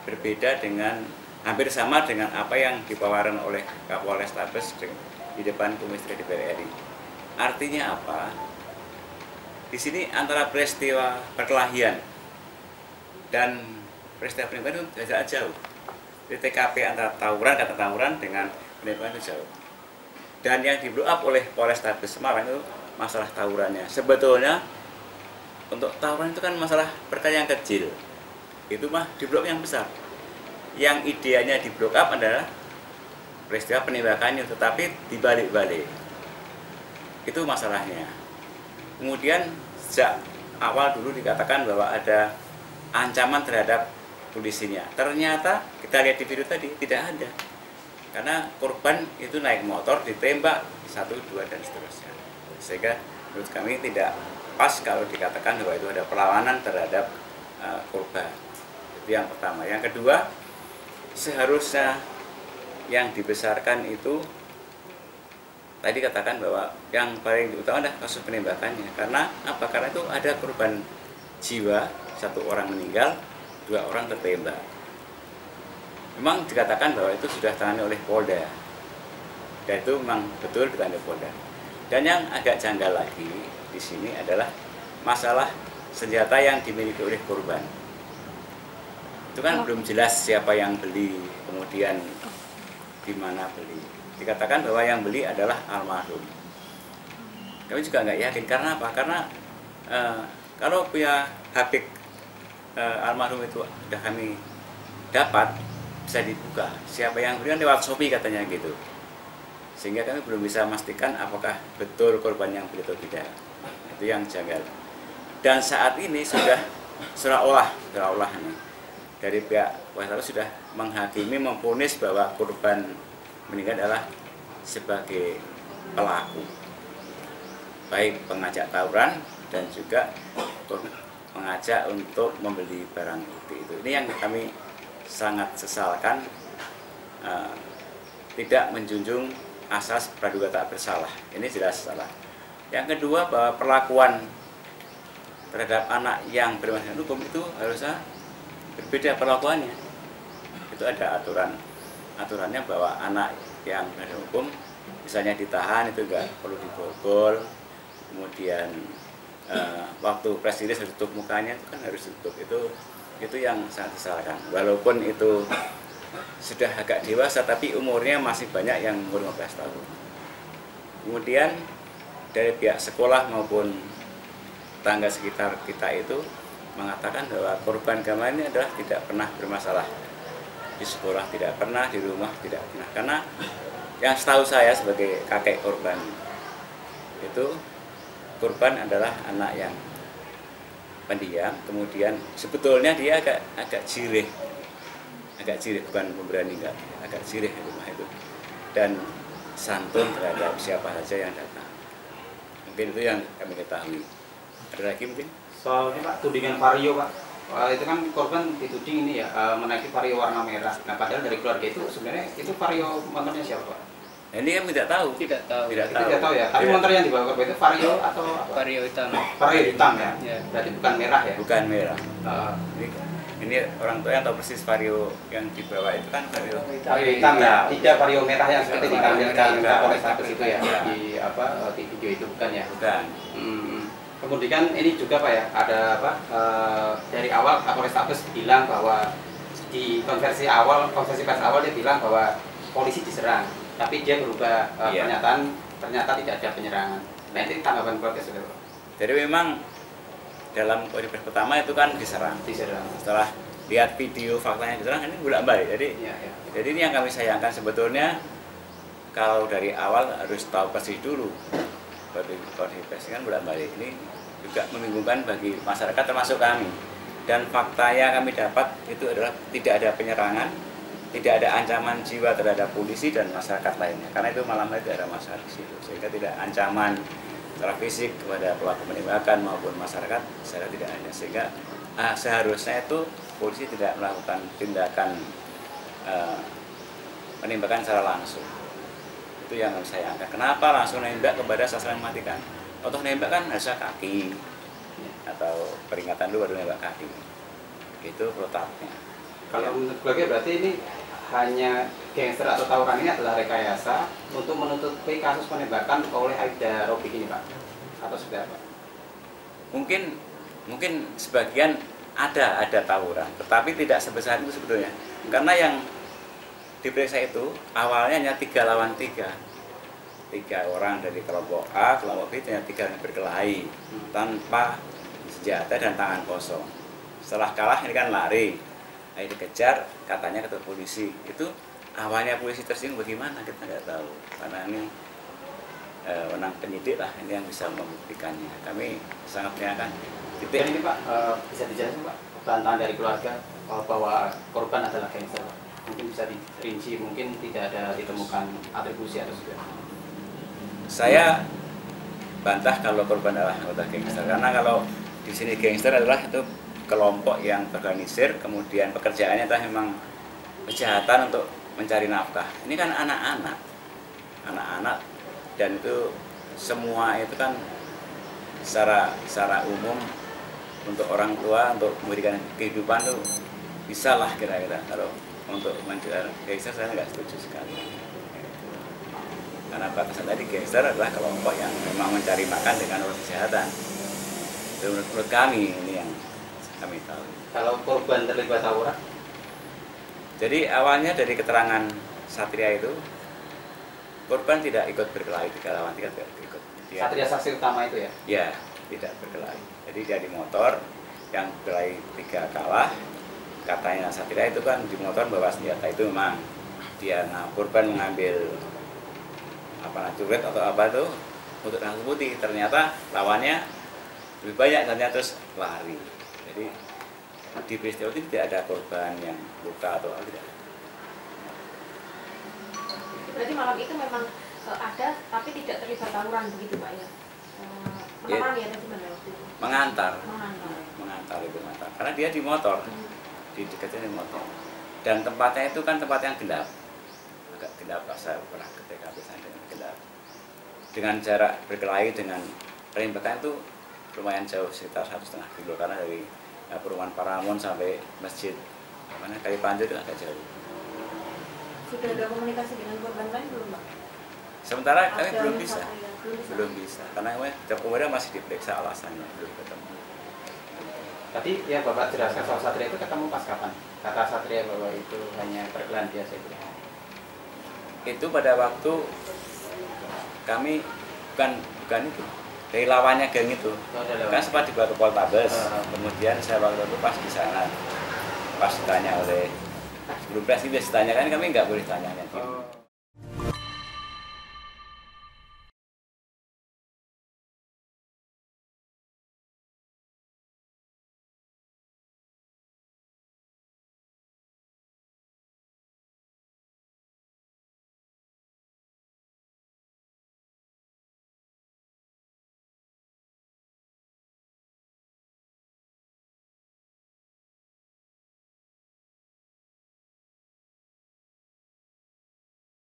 berbeda dengan hampir sama dengan apa yang dipaparkan oleh Kapolres Tabes di depan Komisi DPR RI. Artinya apa? Di sini antara peristiwa perkelahian dan peristiwa penembakan itu jarak jauh. Di TKP antara kata tawuran dengan penembakan itu jauh. Dan yang di blow up oleh Polres Tabes Semarang itu masalah tawurannya. Sebetulnya untuk tawuran itu kan masalah perkara yang kecil. Itu mah di blok yang besar. Yang ideanya di blow up adalah peristiwa penembakannya, tetapi dibalik-balik. Itu masalahnya. Kemudian sejak awal dulu dikatakan bahwa ada ancaman terhadap polisinya. Ternyata kita lihat di video tadi tidak ada. Karena korban itu naik motor, ditembak 1, 2 dan seterusnya. Sehingga menurut kami tidak pas kalau dikatakan bahwa itu ada perlawanan terhadap korban. Itu yang pertama. Yang kedua, seharusnya yang dibesarkan itu tadi katakan bahwa yang paling utama adalah kasus penembakannya. Karena apa? Karena itu ada korban jiwa, 1 orang meninggal, 2 orang tertembak. Memang dikatakan bahwa itu sudah ditangani oleh Polda. Dan itu memang betul ditangani Polda. Dan yang agak janggal lagi di sini adalah masalah senjata yang dimiliki oleh korban. Itu kan belum jelas siapa yang beli, kemudian di mana beli. Dikatakan bahwa yang beli adalah almarhum. Kami juga nggak yakin. Karena apa? Karena kalau punya HP almarhum itu sudah kami dapat, bisa dibuka. Siapa yang beli kan lewat Shopee katanya gitu. Sehingga kami belum bisa memastikan apakah betul korban yang beli atau tidak. Itu yang janggal. Dan saat ini sudah seolah-olah nih, dari pihak kuasa sudah menghakimi, memvonis bahwa korban meninggal adalah sebagai pelaku, baik pengajak tawuran dan juga mengajak untuk membeli barang bukti itu. Ini yang kami sangat sesalkan, tidak menjunjung asas praduga tak bersalah. Ini jelas salah. Yang kedua, bahwa perlakuan terhadap anak yang bermasalah hukum itu harusnya berbeda perlakuannya. Itu ada aturannya bahwa anak yang bermasalah hukum misalnya ditahan itu enggak perlu dibogol. Kemudian waktu press release harus tutup mukanya, itu kan harus tutup. Itu yang sangat disalahkan. Walaupun itu sudah agak dewasa, tapi umurnya masih banyak yang umur 15 tahun. Kemudian dari pihak sekolah maupun tetangga sekitar kita itu mengatakan bahwa korban Gama ini adalah tidak pernah bermasalah. Di sekolah tidak pernah, di rumah tidak pernah. Karena yang setahu saya sebagai kakek korban, itu korban adalah anak yang pendiam, kemudian sebetulnya dia agak jireh, bukan pemberani, enggak, agak jireh di rumah itu, dan santun terhadap siapa saja yang datang. Mungkin itu yang kami ketahui. Ada lagi mungkin? Soal ini Pak, tudingan vario Pak, itu kan korban dituding ini ya menaiki vario warna merah. Nah padahal dari keluarga itu sebenarnya itu vario motornya siapa Pak? Nah, ini kami tidak tahu. Tidak tahu ya. Tapi motor yang dibawa korban itu vario atau apa? Vario hitam. Vario hitam ya. Berarti bukan merah ya? Bukan merah. Ini orang tua yang tahu persis vario yang dibawa itu kan vario hitam ya. Tidak vario merah yang seperti ditampilkan Kapolres Tabes itu ya di di video itu bukan ya? Bukan. Kemudian ini juga Pak ya, ada dari awal Kapolres Tabes bilang bahwa di konversi pers awal dia bilang bahwa polisi diserang. Tapi dia berubah pernyataan, ternyata tidak ada penyerangan. Nah ini tanggapan keluarga saudara. Jadi memang dalam konversi pertama itu kan diserang. Setelah lihat video faktanya diserang, ini bolak-balik. Jadi ini yang kami sayangkan sebetulnya, kalau dari awal harus tahu persis dulu. Konversi kan bolak-balik, ini juga membingungkan bagi masyarakat termasuk kami. Dan fakta yang kami dapat itu adalah tidak ada penyerangan, tidak ada ancaman jiwa terhadap polisi dan masyarakat lainnya, karena itu malam hari tidak ada masalah di situ, sehingga tidak ancaman secara fisik kepada pelaku penembakan maupun masyarakat saya tidak ada, sehingga seharusnya itu polisi tidak melakukan tindakan penembakan secara langsung. Itu yang saya angkat. Kenapa langsung nembak kepada sasaran mematikan? Untuk nembak kan harusnya kaki atau peringatan dulu baru nembak kaki. Itu protapnya. Kalau menurut keluarga berarti ini hanya gangster atau tawuran ini adalah rekayasa untuk menutupi kasus penembakan oleh Aibda Robik ini, Pak? Atau seperti apa? Mungkin sebagian ada tawuran, tetapi tidak sebesar itu sebetulnya. Karena yang diperiksa itu awalnya hanya 3 lawan 3. 3 orang dari kelompok A, kelompok B, hanya 3 yang berkelahi tanpa senjata dan tangan kosong. Setelah kalah ini kan lari, akhirnya dikejar, katanya ketemu polisi. Itu awalnya polisi tersinggung bagaimana kita nggak tahu, karena ini wenang penyidik lah ini yang bisa membuktikannya. Kami sangat menyayangkan. Dan ini Pak, bisa dijelaskan Pak, bantahan dari keluarga bahwa korban adalah gangster, Pak. Mungkin bisa dirinci, mungkin tidak ada ditemukan atribusi atau segala. Saya bantah kalau korban adalah anggota gangster, karena kalau di sini gangster adalah itu kelompok yang terorganisir, kemudian pekerjaannya adalah memang kejahatan untuk mencari nafkah. Ini kan anak-anak, dan itu semua itu kan secara umum untuk orang tua untuk memberikan kehidupan tuh bisa lah kira-kira. Kalau untuk mencari gangster saya nggak setuju sekali. Karena batasan tadi gangster adalah kelompok yang memang mencari makan dengan kejahatan. Itu menurut kami ini yang kami tahu. Kalau korban terlibat tawuran? Jadi awalnya dari keterangan Satria itu korban tidak ikut berkelahi, 3 lawan 3 tidak ikut. Satria saksi utama itu ya? Ya, tidak berkelahi. Jadi dia di motor, yang berkelahi 3 kalah. Katanya Satria itu kan di motor bawa senjata, itu memang dia korban mengambil curet atau apa itu untuk nasi putih. Ternyata lawannya lebih banyak, ternyata terus lari. Jadi di peristiwa itu tidak ada korban yang luka atau apa, tidak. Berarti malam itu memang ada tapi tidak terlibat tawuran begitu Pak ya? Menemani atau gimana waktu itu? Mengantar itu mengantar. Karena dia di motor, di dekatnya di motor. Dan tempatnya itu kan tempat yang gelap, agak gelap. Saya pernah ke TKP sana dengan gelap. Dengan jarak berkelahi dengan penembakan itu lumayan jauh, sekitar 1,5 kilo, karena dari perumahan Paramon sampai masjid Kali Panjang itu agak jauh. Sudah ada komunikasi dengan korban lain belum Pak? Sementara kami belum bisa, karena kemudian masih diperiksa alasannya, belum ketemu. Tadi ya Bapak jelaskan soal Satria itu ketemu pas kapan? Kata Satria bahwa itu hanya perkelahian biasa itu. Itu pada waktu kami bukan itu, dari lawannya geng itu. Kan sempat dibawa ke Poltabes. Kemudian saya waktu itu pas di sana, pas ditanya oleh sebelum presiden ditanya, kan kami nggak boleh tanya.